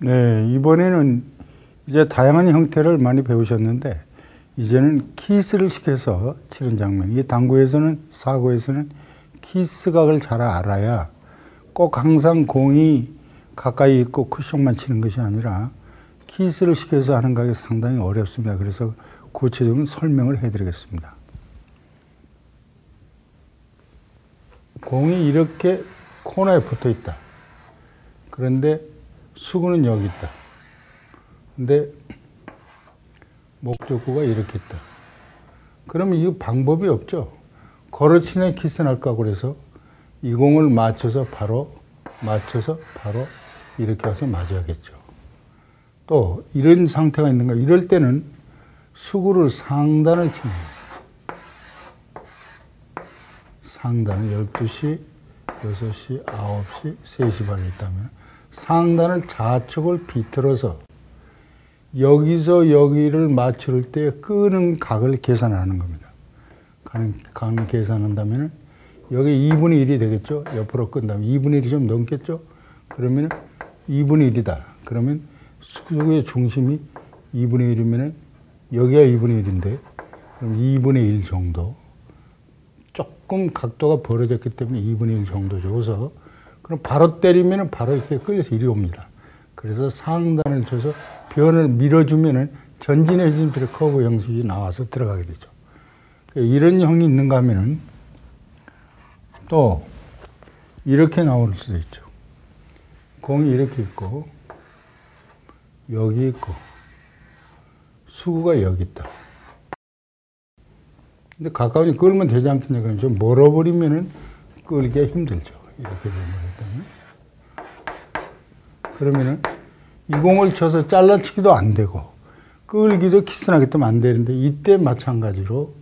네, 이번에는 이제 다양한 형태를 많이 배우셨는데 이제는 키스를 시켜서 치는 장면. 이 당구에서는, 사구에서는 키스각을 잘 알아야 꼭 항상 공이 가까이 있고 쿠션만 치는 것이 아니라 키스를 시켜서 하는 각이 상당히 어렵습니다. 그래서 구체적인 설명을 해드리겠습니다. 공이 이렇게 코너에 붙어 있다. 그런데 수구는 여기 있다. 근데 목적구가 이렇게 있다. 그러면 이 방법이 없죠. 걸어치냐 키스나 할까 그래서 이 공을 맞춰서 바로 이렇게 와서 맞아야겠죠. 또 이런 상태가 있는가. 이럴 때는 수구를 상단을 치는 거예요. 상단을 12시, 6시, 9시, 3시 발에 있다면 상단을 좌측을 비틀어서 여기서 여기를 맞출 때 끄는 각을 계산하는 겁니다. 각 계산한다면 여기 2분의 1이 되겠죠? 옆으로 끈다면 2분의 1이 좀 넘겠죠? 그러면 2분의 1이다. 그러면 수구의 중심이 2분의 1이면 여기가 2분의 1인데 그럼 2분의 1 정도 조금 각도가 벌어졌기 때문에 2분의 1 정도 줘서 그럼 바로 때리면 바로 이렇게 끌려서 이리 옵니다. 그래서 상단을 쳐서 변을 밀어주면은 전진의 힘줄의 커브 형식이 나와서 들어가게 되죠. 이런 형이 있는가 하면은 또 이렇게 나올 수도 있죠. 공이 이렇게 있고 여기 있고 수구가 여기 있다. 근데 가까이 끌면 되지 않겠냐. 그러면 좀 멀어버리면은 끌기가 힘들죠. 이렇게 되면. 그러면은 이 공을 쳐서 잘라치기도 안 되고 끌기도 키스나기 때문에 안 되는데 이때 마찬가지로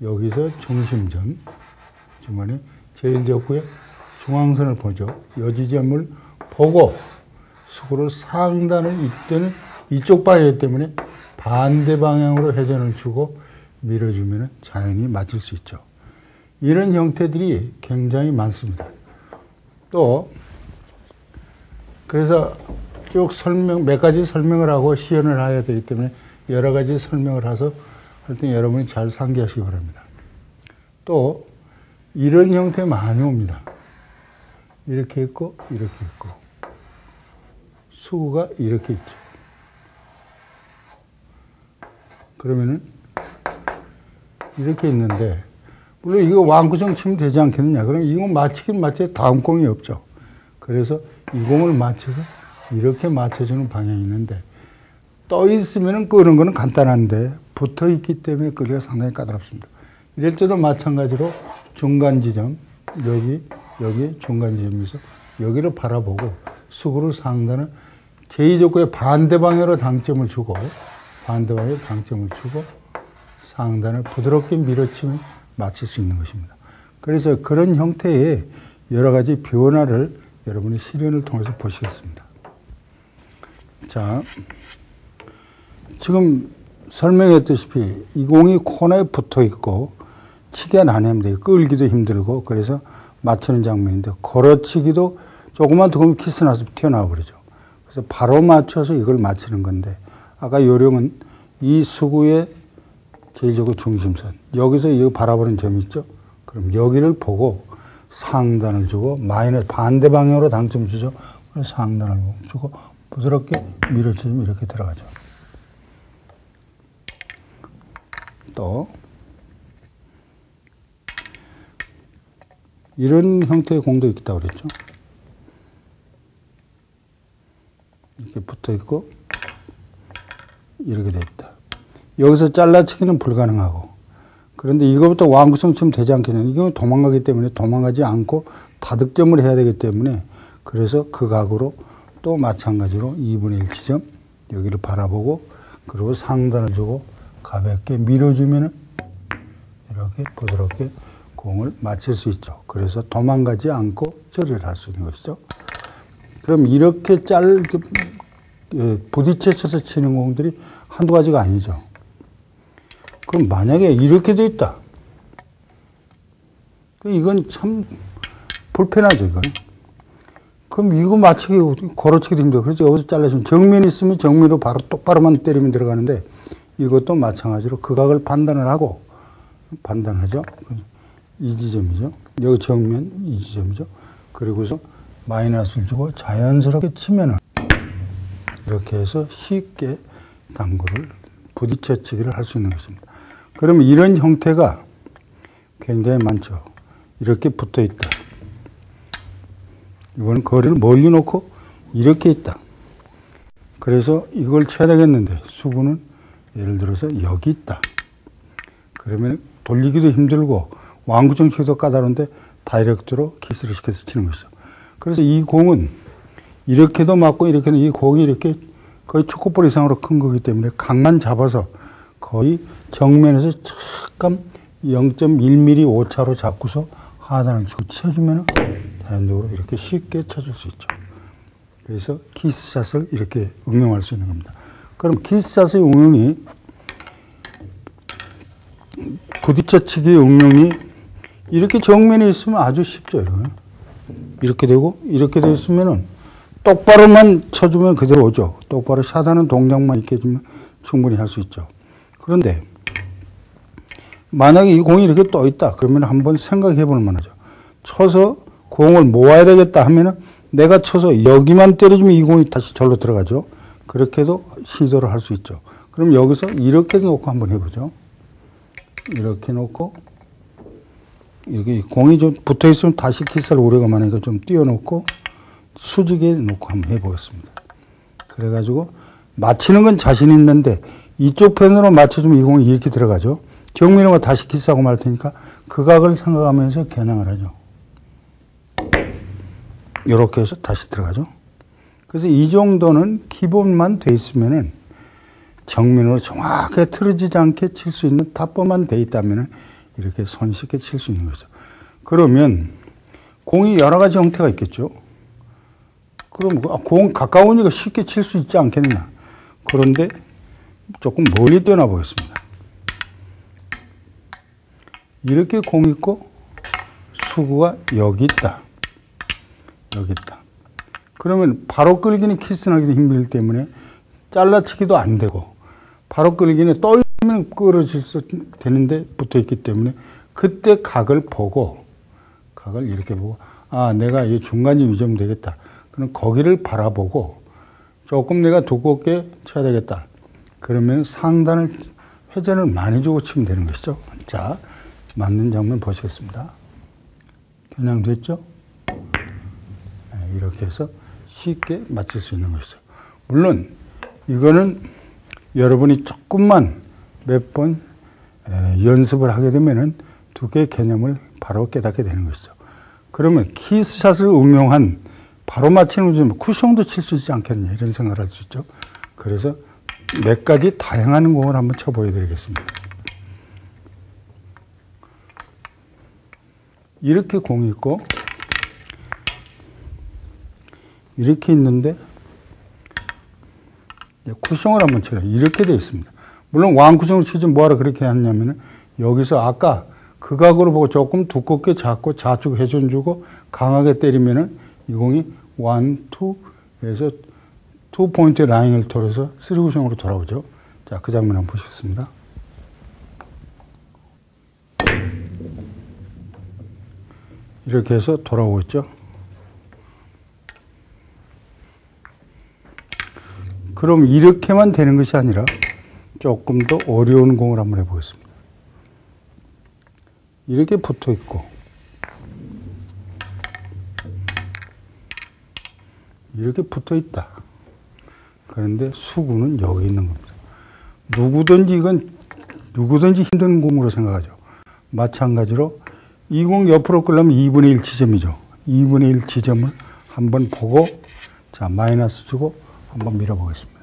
여기서 중심점 주머니 제일 적구에 중앙선을 보죠. 이 지점을 보고 수구를 상단을 이때는 이쪽 방향이기 때문에 반대 방향으로 회전을 주고 밀어주면 자연히 맞을 수 있죠. 이런 형태들이 굉장히 많습니다. 또 그래서 쭉 몇 가지 설명을 하고 시연을 해야 되기 때문에 여러 가지 설명을 해서 할 때 여러분이 잘 상기하시기 바랍니다. 또 이런 형태 많이 옵니다. 이렇게 있고 이렇게 있고 수구가 이렇게 있죠. 그러면은 이렇게 있는데 물론 이거 완구정 치면 되지 않겠느냐. 그럼 이 공 맞히긴 맞춰야 다음 공이 없죠. 그래서 이 공을 맞춰서 이렇게 맞춰주는 방향이 있는데 떠 있으면 끄는 거는 간단한데 붙어 있기 때문에 끄기가 상당히 까다롭습니다. 이럴 때도 마찬가지로 중간 지점, 여기 중간 지점에서 여기를 바라보고 수구를 상단을 제2족구의 반대 방향으로 당점을 주고 상단을 부드럽게 밀어치면 맞출 수 있는 것입니다. 그래서 그런 형태의 여러 가지 변화를 여러분이 실연을 통해서 보시겠습니다. 자, 지금 설명했다시피 이 공이 코너에 붙어 있고 치기가 난해합니다. 끌기도 힘들고 그래서 맞추는 장면인데 걸어치기도 조금만 더 보면 키스 나서 튀어나와 버리죠. 그래서 바로 맞춰서 이걸 맞추는 건데 아까 요령은 이 수구의 제일적으로 중심선 여기서 이거 바라보는 점이 있죠. 그럼 여기를 보고 상단을 주고 마이너스 반대 방향으로 당점 주죠. 그래서 상단을 주고 부드럽게 밀어주면 이렇게 들어가죠. 또 이런 형태의 공도 있다고 그랬죠. 이렇게 붙어 있고 이렇게 돼 있다. 여기서 잘라치기는 불가능하고 그런데 이거부터 완구성 치면 되지 않겠냐. 이건 도망가기 때문에 도망가지 않고 다득점을 해야 되기 때문에 그래서 그 각으로 또 마찬가지로 2분의 1 지점 여기를 바라보고 그리고 상단을 주고 가볍게 밀어주면 이렇게 부드럽게 공을 맞출 수 있죠. 그래서 도망가지 않고 처리를 할 수 있는 것이죠. 그럼 이렇게 부딪혀 쳐서 치는 공들이 한두 가지가 아니죠. 그럼 만약에 이렇게 돼 있다. 이건 참 불편하죠, 이건. 그럼 이거 맞추기, 걸어치기도 힘들어. 그래서 여기서 잘라주면 정면이 있으면 정면으로 바로 똑바로만 때리면 들어가는데 이것도 마찬가지로 그 각을 판단을 하고, 판단하죠. 이 지점이죠. 여기 정면 이 지점이죠. 그리고서 마이너스를 주고 자연스럽게 치면은 이렇게 해서 쉽게 당구를 부딪혀치기를 할 수 있는 것입니다. 그러면 이런 형태가 굉장히 많죠. 이렇게 붙어 있다. 이거는 거리를 멀리 놓고 이렇게 있다. 그래서 이걸 쳐야 되겠는데 수구는 예를 들어서 여기 있다. 그러면 돌리기도 힘들고 완구정 치기도 까다로운데 다이렉트로 키스를 시켜서 치는 것이죠. 그래서 이 공은 이렇게도 맞고 이렇게도, 이 공이 이렇게 거의 축구볼 이상으로 큰 거기 때문에 각만 잡아서 거의 정면에서 잠깐 0.1mm 오차로 잡고서 하단을 주고 쳐주면 자연적으로 이렇게 쉽게 쳐줄 수 있죠. 그래서 키스샷을 이렇게 응용할 수 있는 겁니다. 그럼 키스샷의 응용이, 부딪혀치기의 응용이 이렇게 정면에 있으면 아주 쉽죠. 이렇게 되고 이렇게 되어 있으면은 똑바로만 쳐주면 그대로 오죠. 똑바로 샷하는 동작만 있게 해주면 충분히 할 수 있죠. 그런데 만약에 이 공이 이렇게 떠 있다 그러면 한번 생각해 볼 만하죠. 쳐서 공을 모아야 되겠다 하면은 내가 쳐서 여기만 때려주면 이 공이 다시 절로 들어가죠. 그렇게도 시도를 할 수 있죠. 그럼 여기서 이렇게 놓고 한번 해보죠. 이렇게 놓고 이렇게 공이 좀 붙어 있으면 다시 키스를 우려가 많으니까 좀 띄워놓고 수직에 놓고 한번 해보겠습니다. 그래가지고 맞히는 건 자신 있는데 이쪽 편으로 맞춰주면 이 공이 이렇게 들어가죠. 정면으로 다시 키스하고 말 테니까 그 각을 생각하면서 겨냥을 하죠. 이렇게 해서 다시 들어가죠. 그래서 이 정도는 기본만 돼 있으면은 정면으로 정확하게 틀어지지 않게 칠 수 있는 타법만 돼 있다면은 이렇게 손쉽게 칠 수 있는 거죠. 그러면 공이 여러 가지 형태가 있겠죠. 그럼 공 가까우니까 쉽게 칠 수 있지 않겠느냐. 그런데 조금 멀리 떠나 보겠습니다. 이렇게 공이 있고 수구가 여기 있다. 여기 있다. 그러면 바로 끌기는 키스하기도 힘들기 때문에 잘라치기도 안 되고, 바로 끌기는 떨리면 끌어질 수 되는데 붙어 있기 때문에 그때 각을 보고, 각을 이렇게 보고, 아, 내가 이 중간이 이 정도 되겠다. 그럼 거기를 바라보고 조금 내가 두껍게 쳐야 되겠다. 그러면 상단을 회전을 많이 주고 치면 되는 것이죠. 자, 맞는 장면 보시겠습니다. 겨냥됐죠? 네, 이렇게 해서 쉽게 맞출 수 있는 것이죠. 물론 이거는 여러분이 조금만 몇 번 연습을 하게 되면은 두 개의 개념을 바로 깨닫게 되는 것이죠. 그러면 키스샷을 응용한 바로 맞히는 것은 쿠션도 칠 수 있지 않겠냐 이런 생각을 할 수 있죠. 그래서 몇 가지 다양한 공을 한번 쳐 보여드리겠습니다. 이렇게 공이 있고 이렇게 있는데 쿠션을 한번 쳐요. 이렇게 되어 있습니다. 물론 왕쿠션을 치지 뭐하러 그렇게 했냐면은 여기서 아까 그 각으로 보고 조금 두껍게 잡고 좌측 회전 주고 강하게 때리면은 이 공이 1, 2에서 2포인트 라인을 돌아서 3쿠션으로 돌아오죠. 자, 그 장면 한번 보시겠습니다. 이렇게 해서 돌아오고 있죠. 그럼 이렇게만 되는 것이 아니라 조금 더 어려운 공을 한번 해보겠습니다. 이렇게 붙어 있고 이렇게 붙어 있다. 그런데 수구는 여기 있는 겁니다. 누구든지 힘든 공으로 생각하죠. 마찬가지로 이 공 옆으로 끌려면 2분의 1 지점이죠. 2분의 1 지점을 한번 보고, 자, 마이너스 주고 한번 밀어보겠습니다.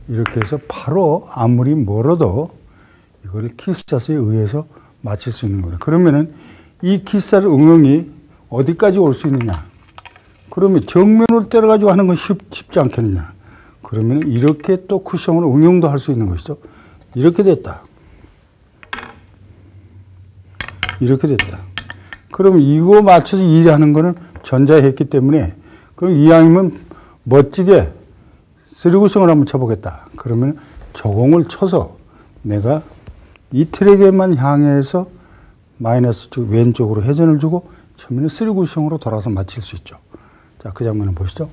이렇게 해서 바로 아무리 멀어도 이걸 키스샷에 의해서 맞출 수 있는 겁니다. 그러면은 이 키스샷 응용이 어디까지 올 수 있느냐? 그러면 정면으로 때려가지고 하는 건 쉽지 않겠느냐? 그러면 이렇게 또 쿠션으로 응용도 할 수 있는 것이죠. 이렇게 됐다. 이렇게 됐다. 그럼 이거 맞춰서 일하는 거는 전자에 했기 때문에 그럼 이왕이면 멋지게 쓰리구성을 한번 쳐보겠다. 그러면 저공을 쳐서 내가 이 트랙에만 향해서 마이너스 쪽 왼쪽으로 회전을 주고 처음에는 쓰리구성으로 돌아서 맞힐 수 있죠. 자, 그 장면을 보시죠.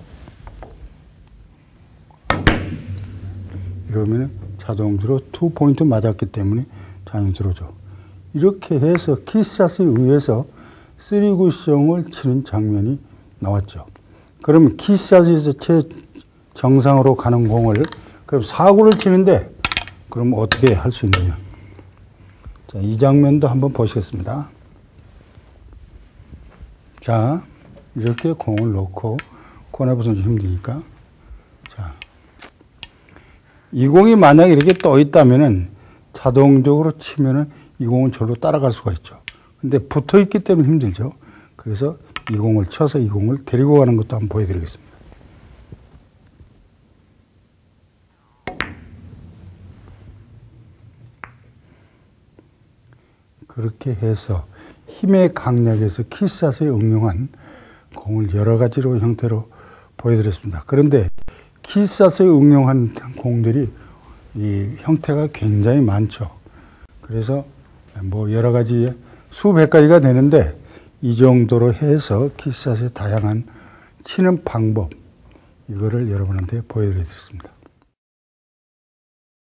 이러면 자동으로 2포인트 맞았기 때문에 자연스러워져. 이렇게 해서 키샷에 의해서 쓰리구성을 치는 장면이 나왔죠. 그러면 키샷에서 정상으로 가는 공을 그럼 4구를 치는데 그럼 어떻게 할 수 있느냐. 자, 이 장면도 한번 보시겠습니다. 자, 이렇게 공을 놓고 코너부서는 힘드니까. 자, 이 공이 만약에 이렇게 떠 있다면은 자동적으로 치면은 이 공은 절로 따라갈 수가 있죠. 근데 붙어 있기 때문에 힘들죠. 그래서 이 공을 쳐서 이 공을 데리고 가는 것도 한번 보여드리겠습니다. 그렇게 해서 힘의 강약에서 키샷에 응용한 공을 여러 가지로 형태로 보여드렸습니다. 그런데 키샷에 응용한 공들이 이 형태가 굉장히 많죠. 그래서 뭐 여러 가지 수백 가지가 되는데 이 정도로 해서 키샷의 다양한 치는 방법 이거를 여러분한테 보여드렸습니다.